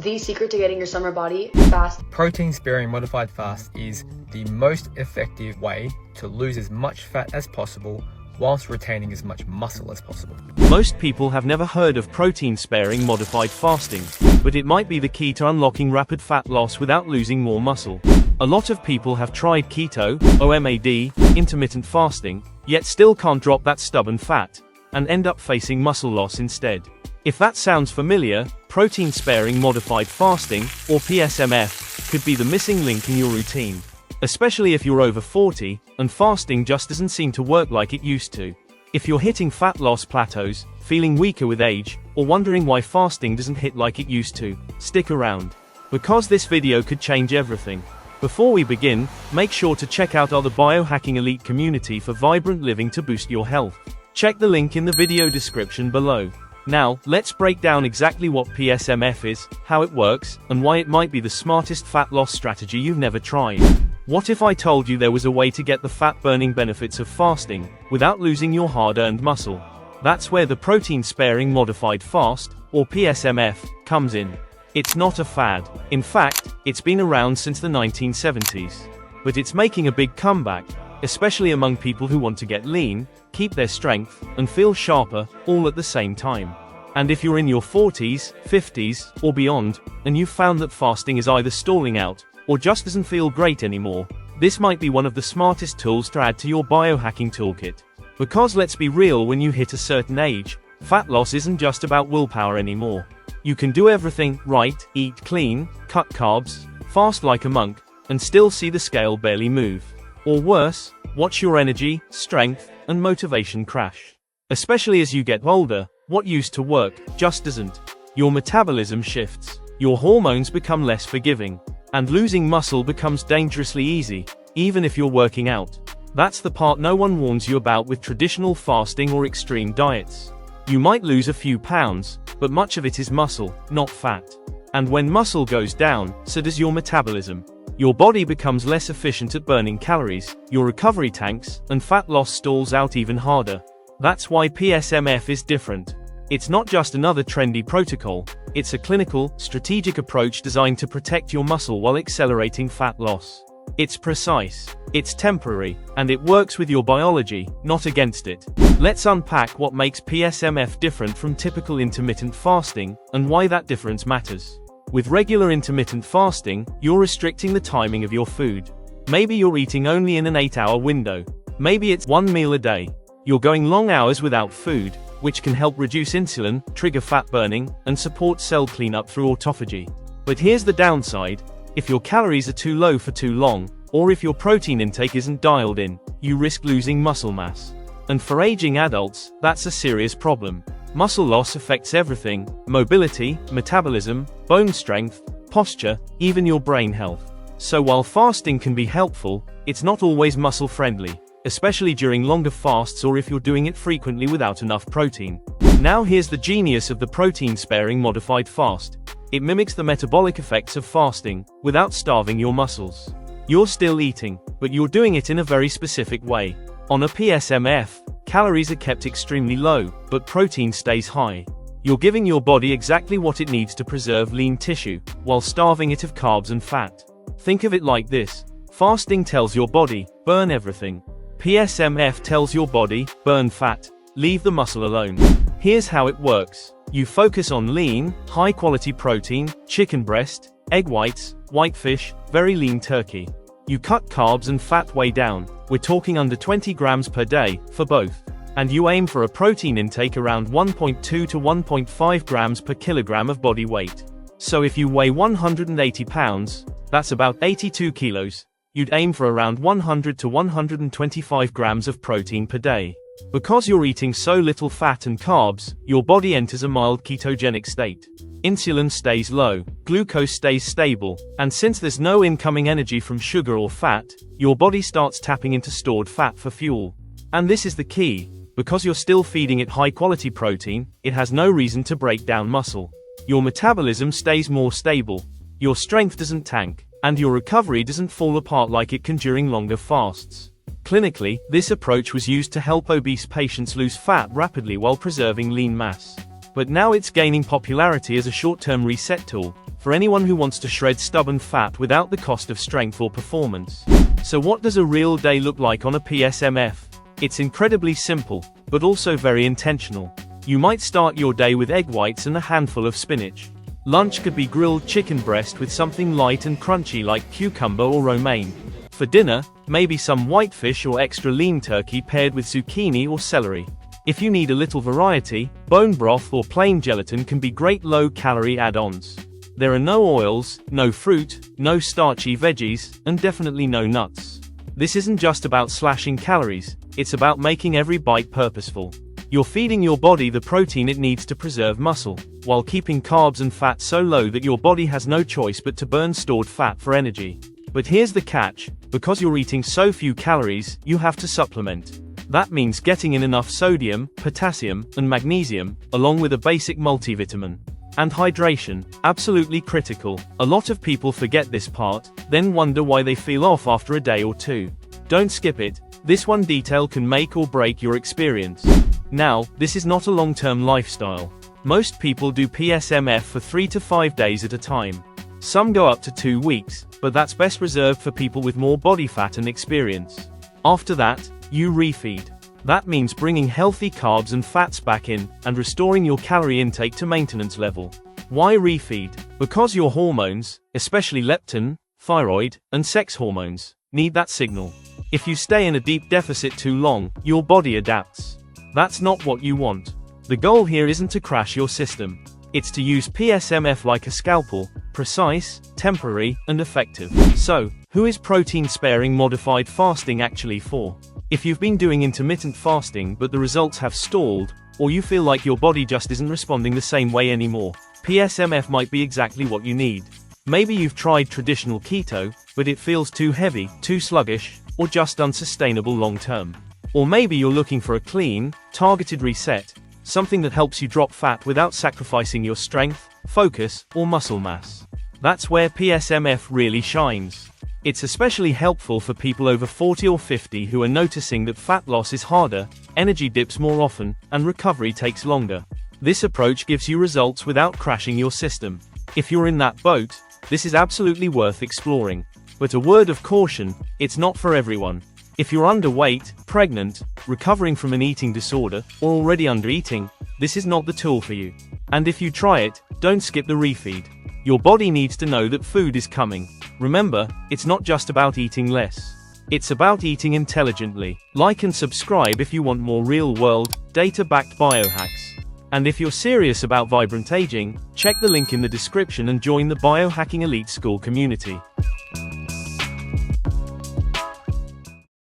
the secret to getting your summer body fast. Protein-sparing modified fast is the most effective way to lose as much fat as possible whilst retaining as much muscle as possible. Most people have never heard of protein-sparing modified fasting, but it might be the key to unlocking rapid fat loss without losing more muscle. A lot of people have tried keto, OMAD, intermittent fasting, yet still can't drop that stubborn fat, and end up facing muscle loss instead. If that sounds familiar, protein-sparing modified fasting, or PSMF, could be the missing link in your routine. Especially if you're over 40, and fasting just doesn't seem to work like it used to. If you're hitting fat loss plateaus, feeling weaker with age, or wondering why fasting doesn't hit like it used to, stick around. Because this video could change everything. Before we begin, make sure to check out our Biohacking Elite community for vibrant living to boost your health. Check the link in the video description below. Now, let's break down exactly what PSMF is, how it works, and why it might be the smartest fat loss strategy you've never tried. What if I told you there was a way to get the fat-burning benefits of fasting, without losing your hard-earned muscle? That's where the protein-sparing modified fast, or PSMF, comes in. It's not a fad. In fact, it's been around since the 1970s. But it's making a big comeback, especially among people who want to get lean, keep their strength, and feel sharper, all at the same time. And if you're in your 40s, 50s, or beyond, and you've found that fasting is either stalling out, or just doesn't feel great anymore, this might be one of the smartest tools to add to your biohacking toolkit. Because let's be real, when you hit a certain age, fat loss isn't just about willpower anymore. You can do everything right, eat clean, cut carbs, fast like a monk, and still see the scale barely move. Or worse, watch your energy, strength, and motivation crash. Especially as you get older, what used to work just doesn't. Your metabolism shifts, your hormones become less forgiving, and losing muscle becomes dangerously easy, even if you're working out. That's the part no one warns you about with traditional fasting or extreme diets. You might lose a few pounds, but much of it is muscle, not fat. And when muscle goes down, so does your metabolism. Your body becomes less efficient at burning calories, your recovery tanks, and fat loss stalls out even harder. That's why PSMF is different. It's not just another trendy protocol, it's a clinical, strategic approach designed to protect your muscle while accelerating fat loss. It's precise, it's temporary, and it works with your biology, not against it. Let's unpack what makes PSMF different from typical intermittent fasting, and why that difference matters. With regular intermittent fasting, you're restricting the timing of your food. Maybe you're eating only in an 8-hour window. Maybe it's one meal a day. You're going long hours without food, which can help reduce insulin, trigger fat burning, and support cell cleanup through autophagy. But here's the downside. If your calories are too low for too long, or if your protein intake isn't dialed in, you risk losing muscle mass. And for aging adults, that's a serious problem. Muscle loss affects everything: mobility, metabolism, bone strength, posture, even your brain health. So while fasting can be helpful, it's not always muscle friendly, especially during longer fasts or if you're doing it frequently without enough protein. Now here's the genius of the protein-sparing modified fast. It mimics the metabolic effects of fasting, without starving your muscles. You're still eating, but you're doing it in a very specific way. On a PSMF, calories are kept extremely low, but protein stays high. You're giving your body exactly what it needs to preserve lean tissue, while starving it of carbs and fat. Think of it like this. Fasting tells your body, burn everything. PSMF tells your body, burn fat, leave the muscle alone. Here's how it works. You focus on lean, high-quality protein, chicken breast, egg whites, white fish, very lean turkey. You cut carbs and fat way down. We're talking under 20 grams per day, for both. And you aim for a protein intake around 1.2 to 1.5 grams per kilogram of body weight. So if you weigh 180 pounds, that's about 82 kilos, you'd aim for around 100 to 125 grams of protein per day. Because you're eating so little fat and carbs, your body enters a mild ketogenic state. Insulin stays low, glucose stays stable, and since there's no incoming energy from sugar or fat, your body starts tapping into stored fat for fuel. And this is the key. Because you're still feeding it high-quality protein, it has no reason to break down muscle. Your metabolism stays more stable, your strength doesn't tank, and your recovery doesn't fall apart like it can during longer fasts. Clinically, this approach was used to help obese patients lose fat rapidly while preserving lean mass. but now it's gaining popularity as a short-term reset tool for anyone who wants to shred stubborn fat without the cost of strength or performance. So what does a real day look like on a PSMF? It's incredibly simple, but also very intentional. You might start your day with egg whites and a handful of spinach. Lunch could be grilled chicken breast with something light and crunchy like cucumber or romaine. For dinner, maybe some whitefish or extra lean turkey paired with zucchini or celery. If you need a little variety, bone broth or plain gelatin can be great low-calorie add-ons. There are no oils, no fruit, no starchy veggies, and definitely no nuts. This isn't just about slashing calories, it's about making every bite purposeful. You're feeding your body the protein it needs to preserve muscle, while keeping carbs and fat so low that your body has no choice but to burn stored fat for energy. But here's the catch: because you're eating so few calories, you have to supplement. That means getting in enough sodium, potassium, and magnesium, along with a basic multivitamin. And hydration, absolutely critical. A lot of people forget this part, then wonder why they feel off after a day or two. Don't skip it. This one detail can make or break your experience. Now, this is not a long-term lifestyle. Most people do PSMF for 3 to 5 days at a time. Some go up to 2 weeks, but that's best reserved for people with more body fat and experience. After that, you refeed. That means bringing healthy carbs and fats back in, and restoring your calorie intake to maintenance level. Why refeed? Because your hormones, especially leptin, thyroid, and sex hormones, need that signal. If you stay in a deep deficit too long, your body adapts. That's not what you want. The goal here isn't to crash your system. It's to use PSMF like a scalpel, precise, temporary, and effective. So, who is protein-sparing modified fasting actually for? If you've been doing intermittent fasting but the results have stalled, or you feel like your body just isn't responding the same way anymore, PSMF might be exactly what you need. Maybe you've tried traditional keto, but it feels too heavy, too sluggish, or just unsustainable long-term. Or maybe you're looking for a clean, targeted reset, something that helps you drop fat without sacrificing your strength, focus, or muscle mass. That's where PSMF really shines. It's especially helpful for people over 40 or 50 who are noticing that fat loss is harder, energy dips more often, and recovery takes longer. This approach gives you results without crashing your system. If you're in that boat, this is absolutely worth exploring. But a word of caution, it's not for everyone. If you're underweight, pregnant, recovering from an eating disorder, or already undereating, this is not the tool for you. And if you try it, don't skip the refeed. Your body needs to know that food is coming. Remember, it's not just about eating less. It's about eating intelligently. Like and subscribe if you want more real-world, data-backed biohacks. And if you're serious about vibrant aging, check the link in the description and join the Biohacking Elite School community.